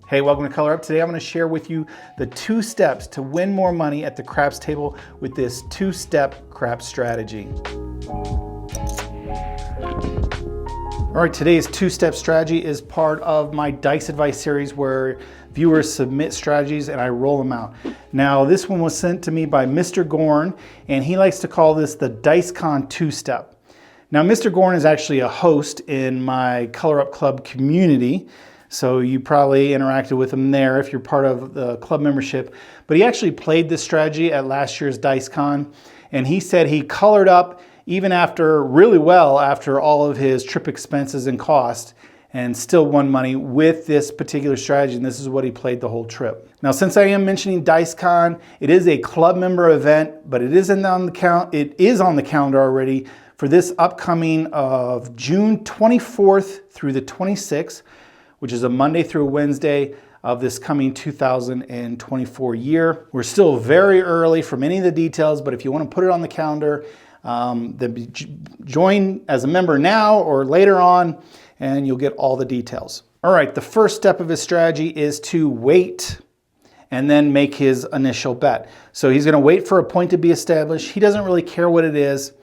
Hey, welcome to Color Up. Today I'm going to share with you the 2 steps to win more money at the craps table with this 2-step craps strategy. All right, today's 2-step strategy is part of my Dice Advice series where viewers submit strategies and I roll them out. Now, this one was sent to me by Mr. Gorn, and he likes to call this the DiceCon 2-step. Now, Mr. Gorn is actually a host in my Color Up Club community, so you probably interacted with him there if you're part of the club membership. But he actually played this strategy at last year's DiceCon, and he said he colored up even after really well after all of his trip expenses and cost, and still won money with this particular strategy, and this is what he played the whole trip. Now, since I am mentioning DiceCon, it is a club member event, but it is on the calendar already for this upcoming of June 24th through the 26th, which is a Monday through Wednesday of this coming 2024 year. We're still very early from any of the details, but if you want to put it on the calendar, then join as a member now or later on, and you'll get all the details. All right, the first step of his strategy is to wait and then make his initial bet. So he's going to wait for a point to be established. He doesn't really care what it is.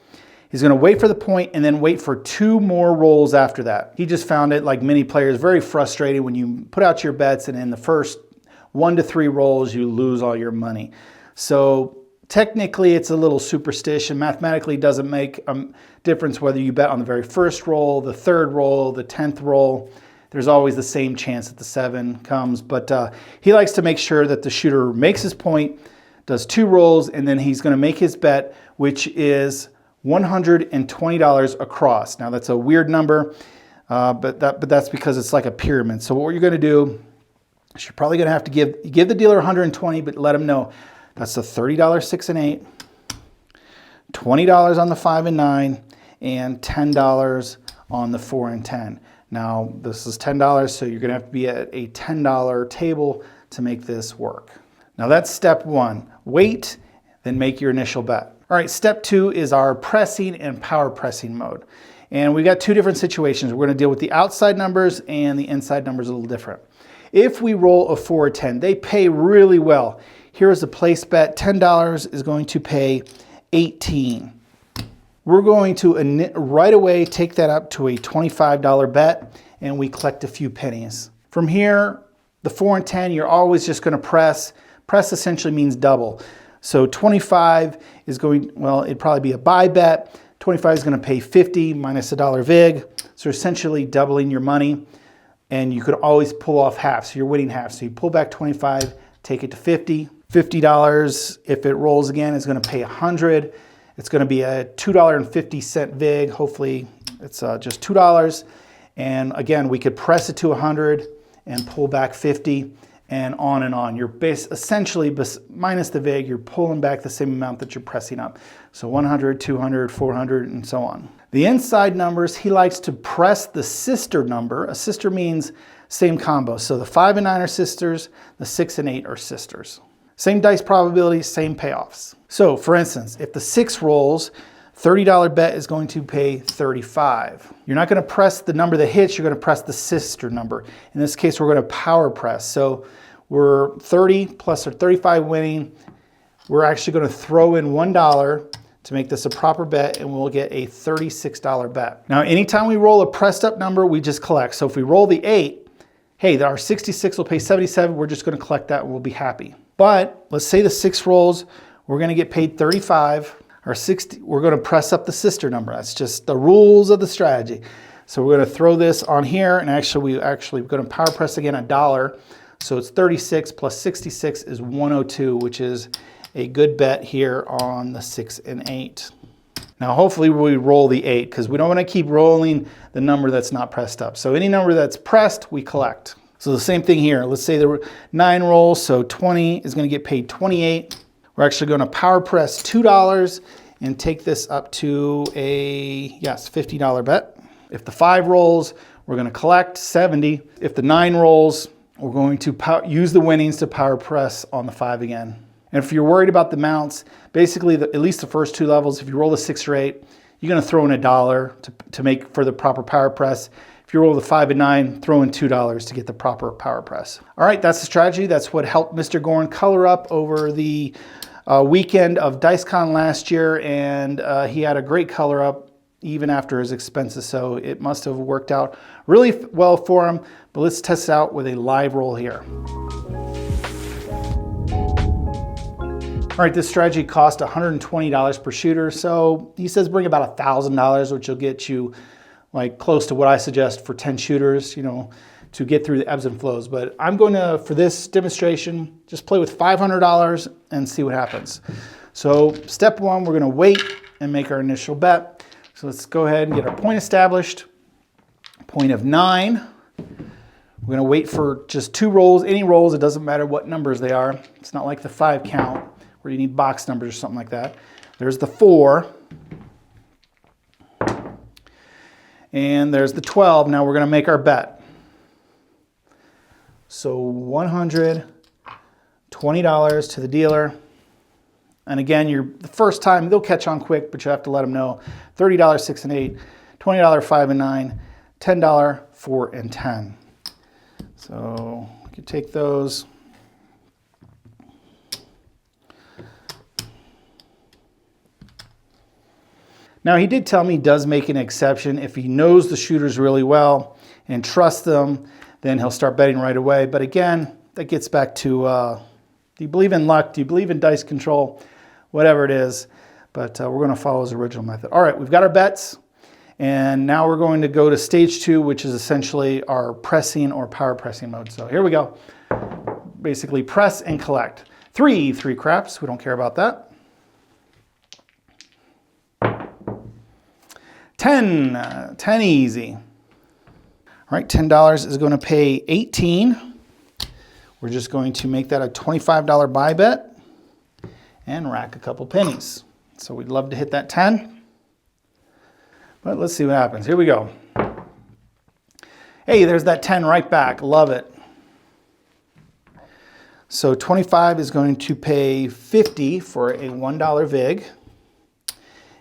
He's going to wait for the point and then wait for 2 more rolls after that. He just found it, like many players, very frustrating when you put out your bets and in the first 1 to 3 rolls you lose all your money. So technically it's a little superstition. Mathematically it doesn't make a difference whether you bet on the very first roll, the 3rd roll, the 10th roll. There's always the same chance that the 7 comes. But he likes to make sure that the shooter makes his point, does 2 rolls, and then he's going to make his bet, which is $120 across. Now that's a weird number, but that's because it's like a pyramid. So what you're going to do is you're probably going to have to give the dealer 120, but let him know that's a $30 6 and 8, $20 on the 5 and 9, and $10 on the 4 and 10. Now this is $10, so you're going to have to be at a $10 table to make this work. Now that's step 1. Wait, then make your initial bet. All right, step 2 is our pressing and power pressing mode. And we've got 2 different situations. We're going to deal with the outside numbers and the inside numbers a little different. If we roll a 4 or 10, they pay really well. Here is a place bet. $10 is going to pay 18. We're going to right away take that up to a $25 bet, and we collect a few pennies. From here, the 4 and 10, you're always just going to press. Press essentially means double. So 25 is going, well, it'd probably be a buy bet. 25 is going to pay 50 minus $1 vig. So essentially doubling your money. And you could always pull off half. So you're winning half. So you pull back 25, take it to 50. $50, if it rolls again, is going to pay 100. It's going to be a $2.50 vig. Hopefully it's just $2. And again, we could press it to 100 and pull back 50. And on. You're essentially, minus the vig, you're pulling back the same amount that you're pressing up. So 100, 200, 400, and so on. The inside numbers, he likes to press the sister number. A sister means same combo. So the 5 and 9 are sisters, the 6 and 8 are sisters. Same dice probability, same payoffs. So for instance, if the 6 rolls, $30 bet is going to pay 35. You're not going to press the number that hits, you're going to press the sister number. In this case, we're going to power press. So we're 30 plus our 35 winning. We're actually going to throw in $1 to make this a proper bet, and we'll get a $36 bet. Now, anytime we roll a pressed up number, we just collect. So if we roll the 8, hey, our 66 will pay 77. We're just going to collect that and we'll be happy. But let's say the 6 rolls, we're going to get paid 35. Our 60, we're going to press up the sister number. That's just the rules of the strategy. So we're going to throw this on here, and we're going to power press again $1. So it's 36 plus 66 is 102, which is a good bet here on the 6 and 8. Now hopefully we roll the 8 because we don't want to keep rolling the number that's not pressed up. So any number that's pressed, we collect. So the same thing here. Let's say there were 9 rolls, so 20 is going to get paid 28. We're actually going to power press $2 and take this up to a, $50 bet. If the 5 rolls, we're going to collect 70. If the 9 rolls, we're going to use the winnings to power press on the 5 again. And if you're worried about the mounts, basically at least the first 2 levels, if you roll a 6 or 8, you're going to throw in $1 to make for the proper power press. If you roll the 5 and 9, throw in $2 to get the proper power press. All right, that's the strategy. That's what helped Mr. Gorn color up over the weekend of DiceCon last year, and he had a great color up even after his expenses, so it must have worked out really well for him. But let's test it out with a live roll here. All right, this strategy cost $120 per shooter, so he says bring about $1,000, which will get you like close to what I suggest for 10 shooters, you know, to get through the ebbs and flows. But I'm going to, for this demonstration, just play with $500 and see what happens. So step one, we're going to wait and make our initial bet. So let's go ahead and get our point established. Point of 9. We're going to wait for just 2 rolls, any rolls, it doesn't matter what numbers they are. It's not like the 5 count where you need box numbers or something like that. There's the 4. And there's the 12. Now we're going to make our bet. So $120 to the dealer. And again, the first time, they'll catch on quick, but you have to let them know. $30, 6 and 8, $20, 5 and 9, $10, 4 and 10. So you can take those. Now he did tell me he does make an exception. If he knows the shooters really well and trusts them, then he'll start betting right away. But again, that gets back to, do you believe in luck? Do you believe in dice control? Whatever it is. But we're going to follow his original method. All right, we've got our bets. And now we're going to go to stage 2, which is essentially our pressing or power pressing mode. So here we go. Basically press and collect. 3 craps. We don't care about that. 10 easy. All right, $10 is going to pay 18. We're just going to make that a $25 buy bet and rack a couple pennies. So we'd love to hit that 10. But let's see what happens. Here we go. Hey, there's that 10 right back. Love it. So 25 is going to pay 50 for a $1 vig.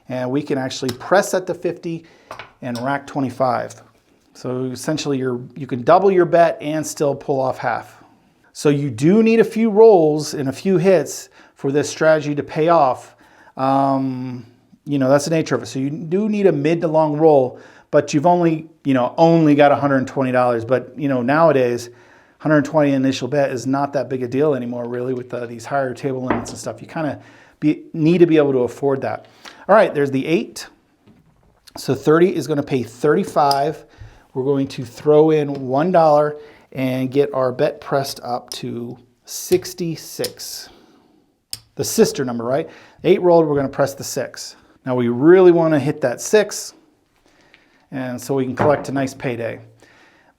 And we can actually press at the 50 and rack 25. So essentially you can double your bet and still pull off half. So you do need a few rolls and a few hits for this strategy to pay off. You know, that's the nature of it. So you do need a mid to long roll, but you've only got $120. But nowadays, 120 initial bet is not that big a deal anymore, really, with these higher table limits and stuff. You kind of need to be able to afford that. All right, there's the 8. So 30 is going to pay 35. We're going to throw in $1 and get our bet pressed up to 66. The sister number, right? 8 rolled, we're going to press the 6. Now we really want to hit that 6, and so we can collect a nice payday.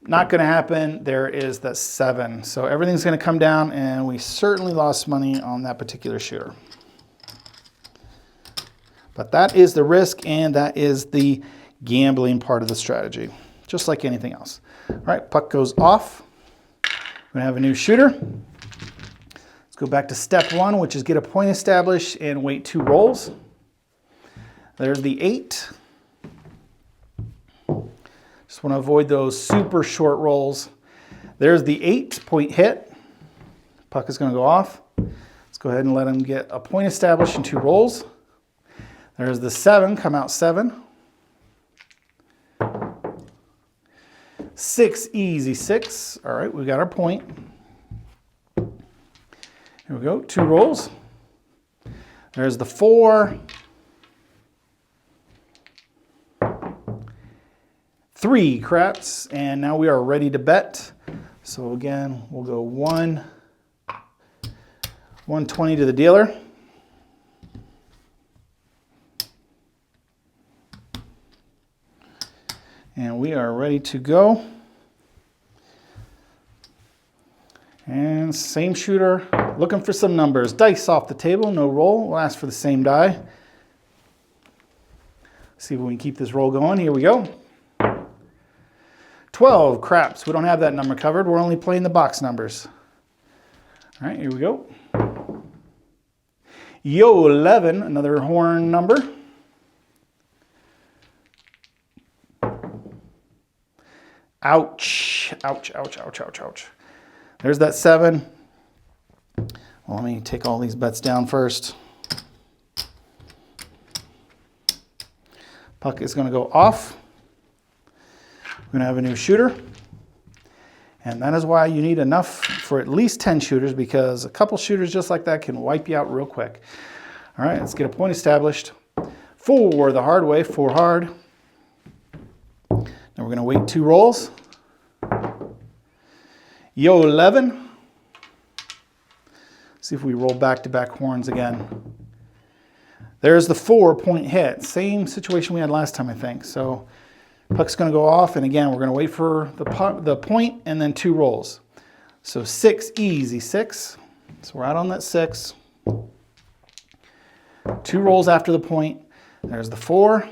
Not going to happen. There is the 7. So everything's going to come down, and we certainly lost money on that particular shooter. But that is the risk, and that is the gambling part of the strategy, just like anything else. All right, puck goes off. We're going to have a new shooter. Let's go back to step 1, which is get a point established and wait 2 rolls. There's the 8. Just want to avoid those super short rolls. There's the 8 point hit. Puck is going to go off. Let's go ahead and let him get a point established in 2 rolls. There's the 7, come out 7. 6, easy 6. All right, we got our point. Here we go, 2 rolls. There's the 4. 3 craps, and now we are ready to bet. So again, we'll go 120 to the dealer. And we are ready to go. And same shooter, looking for some numbers. Dice off the table, no roll. We'll ask for the same die. See if we can keep this roll going. Here we go. 12 craps. We don't have that number covered. We're only playing the box numbers. All right, here we go. Yo, 11, another horn number. Ouch, ouch, ouch, ouch, ouch, ouch. There's that 7. Well, let me take all these bets down first. Puck is going to go off. We're going to have a new shooter. And that is why you need enough for at least 10 shooters, because a couple shooters just like that can wipe you out real quick. All right, let's get a point established. 4 the hard way, 4 hard. Now we're going to wait 2 rolls. Yo, 11. See if we roll back-to-back horns again. There's the 4-point hit. Same situation we had last time, I think. So puck's going to go off, and again, we're going to wait for the point and then 2 rolls. So 6, easy 6. So we're out on that 6. 2 rolls after the point. There's the 4.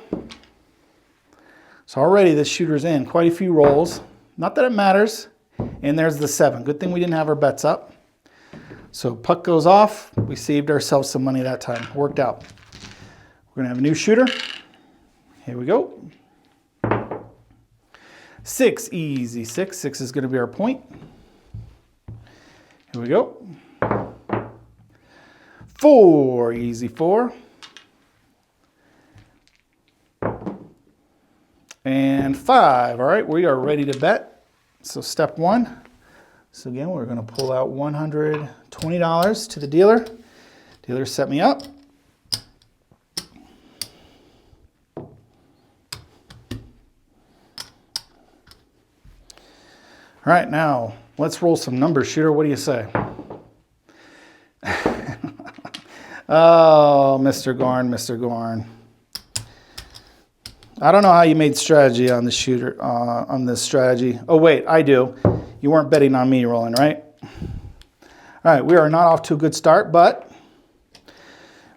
So already this shooter's in quite a few rolls. Not that it matters. And there's the 7. Good thing we didn't have our bets up. So puck goes off. We saved ourselves some money that time. Worked out. We're going to have a new shooter. Here we go. 6, easy 6. 6 is going to be our point. Here we go. 4, easy 4. And 5. All right, we are ready to bet. So step 1. So again, we're going to pull out $120 to the dealer. Dealer set me up. All right, now let's roll some numbers, shooter. What do you say? Oh, Mr. Gorn, Mr. Gorn. I don't know how you made strategy on the shooter on this strategy. Oh wait, I do. You weren't betting on me rolling, right? All right, we are not off to a good start, but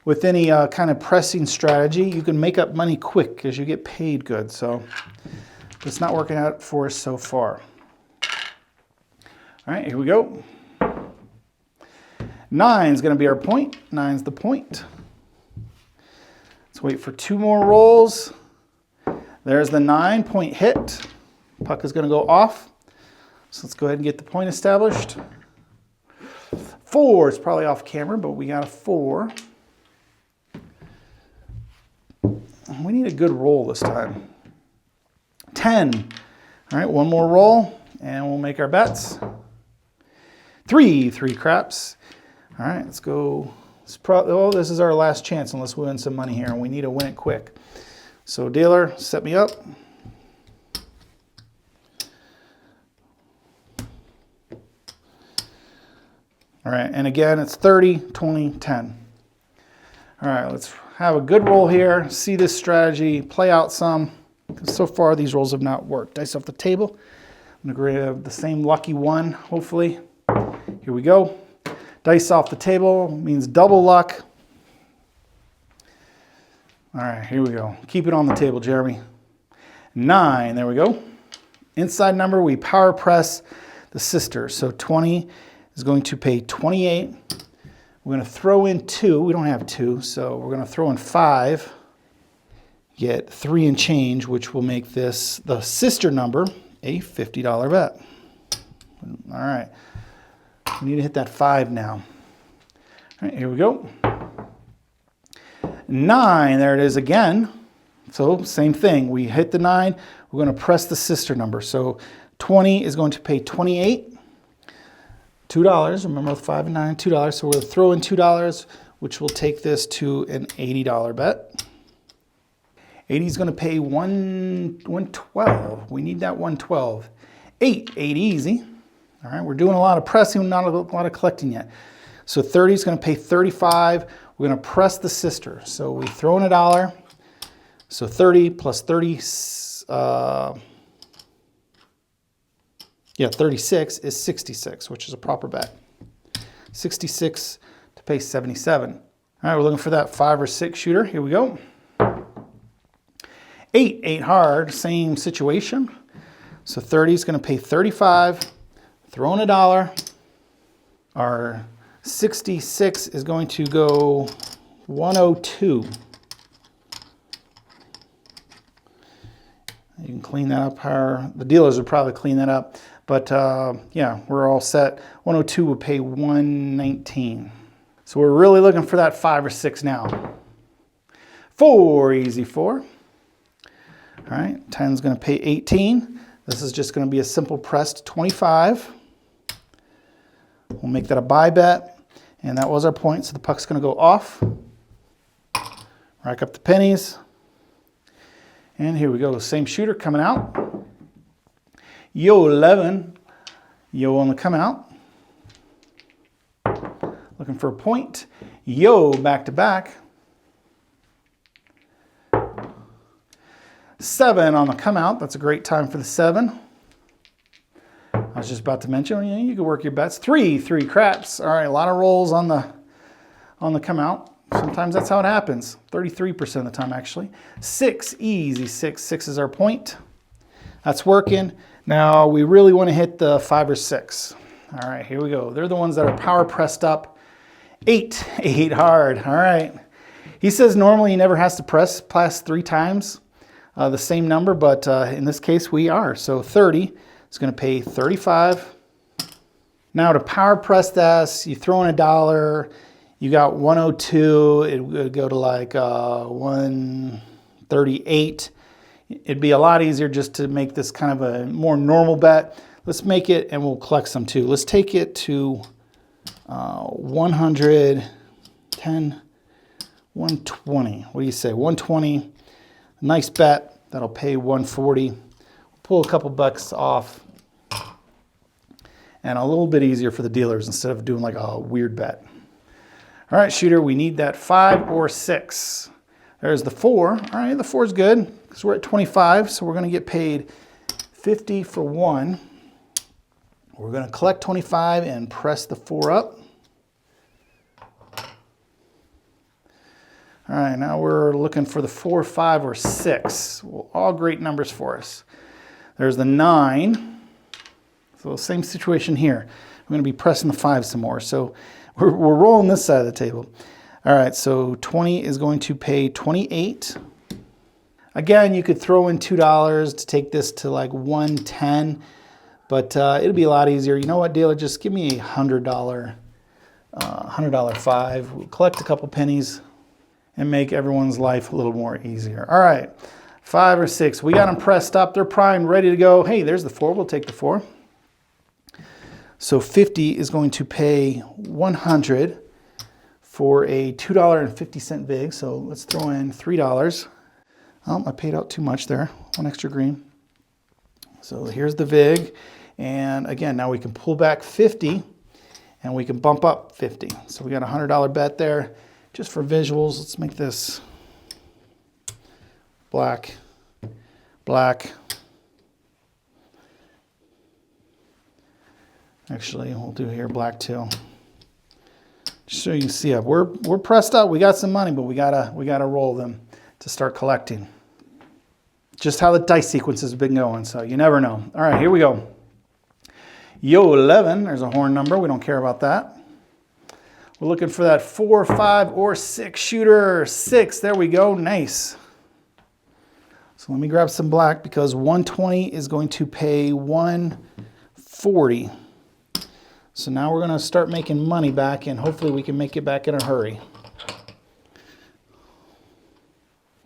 with any kind of pressing strategy, you can make up money quick because you get paid good. So it's not working out for us so far. All right, here we go. 9 is going to be our point. 9's the point. Let's wait for 2 more rolls. There's the 9-point hit. Puck is going to go off. So let's go ahead and get the point established. 4 is probably off camera, but we got a 4. We need a good roll this time. 10. All right, 1 more roll, and we'll make our bets. 3 craps. All right, let's go. This is our last chance unless we win some money here, and we need to win it quick. So dealer, set me up. All right, and again, it's 30, 20, 10. All right, let's have a good roll here, see this strategy play out some. So far, these rolls have not worked. Dice off the table. I'm gonna grab the same lucky 1, hopefully. Here we go. Dice off the table means double luck. All right, here we go. Keep it on the table, Jeremy. 9, there we go. Inside number, we power press the sister. So 20 is going to pay 28. We're going to throw in 2. We don't have 2, so we're going to throw in 5. Get 3 and change, which will make this, the sister number, a $50 bet. All right. We need to hit that 5 now. All right, here we go. 9, there it is again. So same thing. We hit the 9. We're going to press the sister number. So 20 is going to pay 28. $2. Remember with 5 and 9, $2. So we'll throw in $2, which will take this to an $80 bet. 80 is going to pay 112. We need that 112. 8 easy. All right, we're doing a lot of pressing, not a lot of collecting yet. So 30 is going to pay 35. We're going to press the sister. So we throw in $1. So 30 plus 30, 36 is 66, which is a proper bet. 66 to pay 77. All right, we're looking for that 5 or 6 shooter. Here we go. 8 hard, same situation. So 30 is going to pay 35. Throw in $1. Our 66 is going to go 102. You can clean that up. The dealers would probably clean that up. But yeah, we're all set. 102 would pay 119. So we're really looking for that 5 or 6 now. 4, easy 4. All right, 10 is going to pay 18. This is just going to be a simple pressed 25. We'll make that a buy bet. And that was our point. So the puck's going to go off. Rack up the pennies. And here we go. Same shooter coming out. Yo 11. Yo on the come out. Looking for a point. Yo back to back. 7 on the come out. That's a great time for the 7. I was just about to mention, you can work your bets. 3 craps. All right, a lot of rolls on the come out. Sometimes that's how it happens. 33% of the time, actually. 6, easy 6. 6 is our point. That's working. Now we really want to hit the 5 or 6. All right, here we go. They're the ones that are power pressed up. 8 hard. All right. He says normally he never has to press past 3 times the same number, but in this case we are. So 30 is going to pay 35. Now to power press this, you throw in $1. You got 102. It would go to like 138. It'd be a lot easier just to make this kind of a more normal bet. Let's make it, and we'll collect some too. Let's take it to 110, 120. What do you say? 120. Nice bet. That'll pay 140. Pull a couple bucks off. And a little bit easier for the dealers instead of doing like a weird bet. All right, shooter, we need that 5 or 6. There's the 4. All right, the 4 is good because we're at 25, so we're going to get paid 50 for 1. We're going to collect 25 and press the 4 up. All right, now we're looking for the 4, 5, or 6. Well, all great numbers for us. There's the 9. So same situation here. We're going to be pressing the 5 some more. So we're rolling this side of the table. All right, so 20 is going to pay 28. Again, you could throw in $2 to take this to like 110, but it'll be a lot easier. You know what, dealer? Just give me a $100 5. We'll collect a couple pennies and make everyone's life a little more easier. All right, 5 or 6. We got them pressed up. They're primed, ready to go. Hey, there's the 4. We'll take the 4. So 50 is going to pay 100 for a $2.50 vig. So let's throw in $3. Oh, I paid out too much there. 1 extra green. So here's the vig. And again, now we can pull back 50 and we can bump up 50. So we got a $100 bet there. Just for visuals, let's make this black, black. Actually, we'll do here black too. Just so you can see, we're pressed up. We got some money, but we gotta roll them to start collecting. Just how the dice sequences have been going, so you never know. All right, here we go. Yo 11, there's a horn number. We don't care about that. We're looking for that 4, 5, or 6 shooter. 6, there we go, nice. So let me grab some black because 120 is going to pay 140. So now we're gonna start making money back and hopefully we can make it back in a hurry.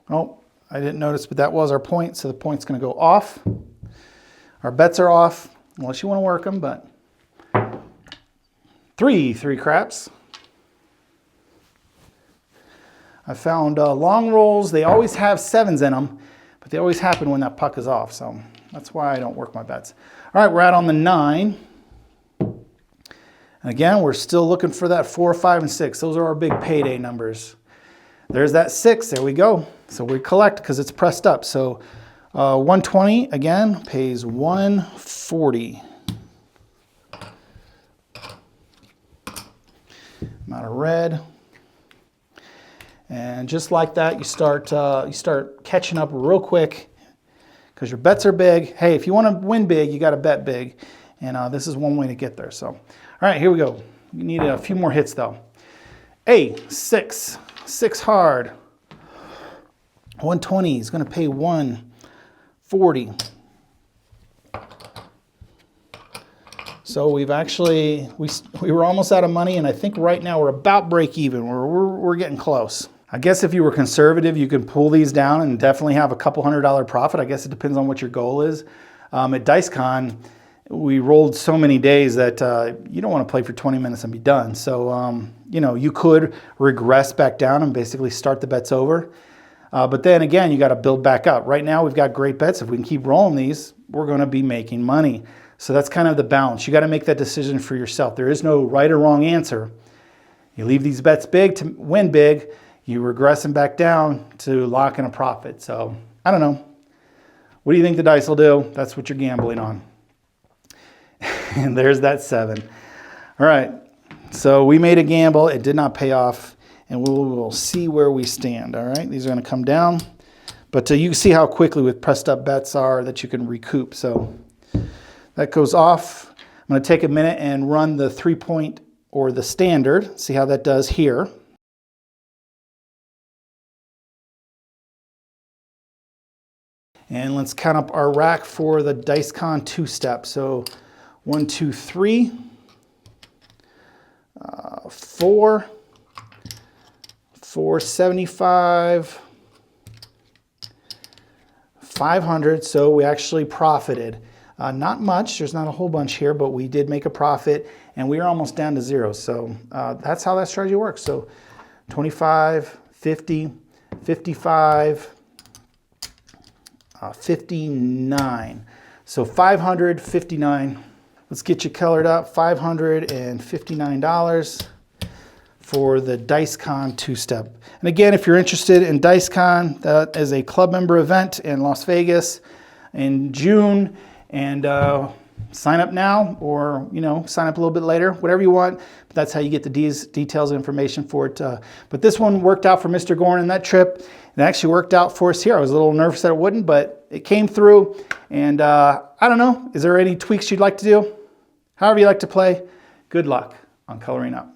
Oh, I didn't notice, but that was our point, so the point's gonna go off. Our bets are off, unless you wanna work them, but 3 craps. I found long rolls, they always have 7s in them, but they always happen when that puck is off, so that's why I don't work my bets. All right, we're out on the 9. And again, we're still looking for that 4, 5, and 6. Those are our big payday numbers. There's that 6, there we go. So we collect because it's pressed up. So 120, again, pays 140. Amount of red. And just like that, you start catching up real quick because your bets are big. Hey, if you want to win big, you got to bet big. And this is one way to get there. So, all right, here we go. You need a few more hits though. A, 6 hard. 120 is going to pay 1 40. So we've actually, we were almost out of money, and I think right now we're about break even. We're getting close. I guess if you were conservative, you could pull these down and definitely have a couple $100 profit. I guess it depends on what your goal is. At DiceCon, we rolled so many days that you don't want to play for 20 minutes and be done. So, you know, you could regress back down and basically start the bets over. But then again, you got to build back up. Right now, we've got great bets. If we can keep rolling these, we're going to be making money. So that's kind of the balance. You got to make that decision for yourself. There is no right or wrong answer. You leave these bets big to win big. You regress them back down to lock in a profit. So I don't know. What do you think the dice will do? That's what you're gambling on. And there's that 7. All right. So we made a gamble. It did not pay off. And we'll see where we stand. All right. These are going to come down. But you can see how quickly with pressed up bets are that you can recoup. So that goes off. I'm going to take a minute and run the 3-point or the standard. See how that does here. And let's count up our rack for the DiceCon 2-step. So 1, 2, 3, 4, 475, 500. So we actually profited. Not much. There's not a whole bunch here, but we did make a profit, and we are almost down to 0. So that's how that strategy works. So 25, 50, 55. 59. So $559. Let's get you colored up. $559 for the DiceCon 2-step. And again, if you're interested in DiceCon, that is a club member event in Las Vegas in June. And sign up now, or sign up a little bit later, whatever you want. But that's how you get the details and information for it. But this one worked out for Mr. Gorn in that trip. It actually worked out for us here. I was a little nervous that it wouldn't, but it came through. And I don't know, is there any tweaks you'd like to do? However you like to play, good luck on coloring up.